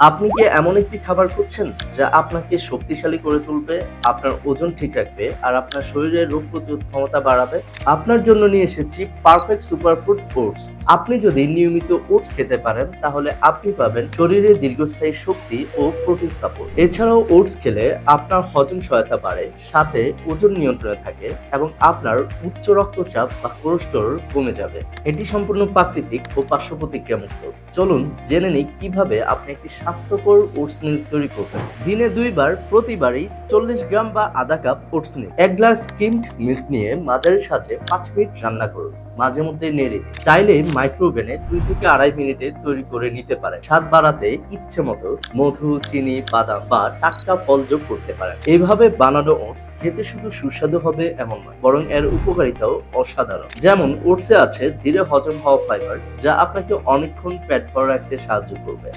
আপনি কি এমন একটি খাবার খুঁজছেন যা আপনাকে শক্তিশালী করে তুলবে, আপনার ওজন ঠিক রাখবে আর আপনার শরীরের রোগ প্রতিরোধ ক্ষমতা বাড়াবে? আপনার জন্য নিয়ে এসেছি পারফেক্ট সুপারফুড ওটস। আপনি যদি নিয়মিত ওটস খেতে পারেন তাহলে আপনি পাবেন শরীরে দীর্ঘস্থায়ী শক্তি ও প্রোটিন সাপোর্ট। এছাড়াও ওটস খেলে আপনার হজম সহায়তা বাড়ে, সাথে ওজন নিয়ন্ত্রণে থাকে এবং আপনার উচ্চ রক্তচাপ বা কোলেস্টেরল কমে যাবে। এটি সম্পূর্ণ প্রাকৃতিক ও পার্শ্ব প্রতিক্রিয়া মুক্ত। চলুন জেনে নিই কিভাবে আপনি একটি স্বাস্থ্যকর ওটস মিল্ক তৈরি করবেন। দিনে 2 বার, প্রতিবারই 40 গ্রাম বা আধা কাপ ওটস নিন। 1 গ্লাস স্কিমড মিল্ক নিয়ে মাঝারি সাজে 5 মিনিট রান্না করুন। মাঝে মধ্যে নেড়ে দিন। চাইলে মাইক্রোওভেনে 2 থেকে আড়াই মিনিটে তৈরি করে নিতে পারেন। স্বাদ বাড়াতে ইচ্ছে মতো মধু, চিনি, বাদাম বা টাটকা ফল যোগ করতে পারেন। এইভাবে বানানো ওটস খেতে শুধু সুস্বাদু হবে এমন নয়, বরং এর উপকারিতাও অসাধারণ। যেমন ওটসে আছে ধীরে হজম হওয়া ফাইবার, যা আপনাকে অনেকক্ষণ পেট ভরা রাখতে সাহায্য করবে।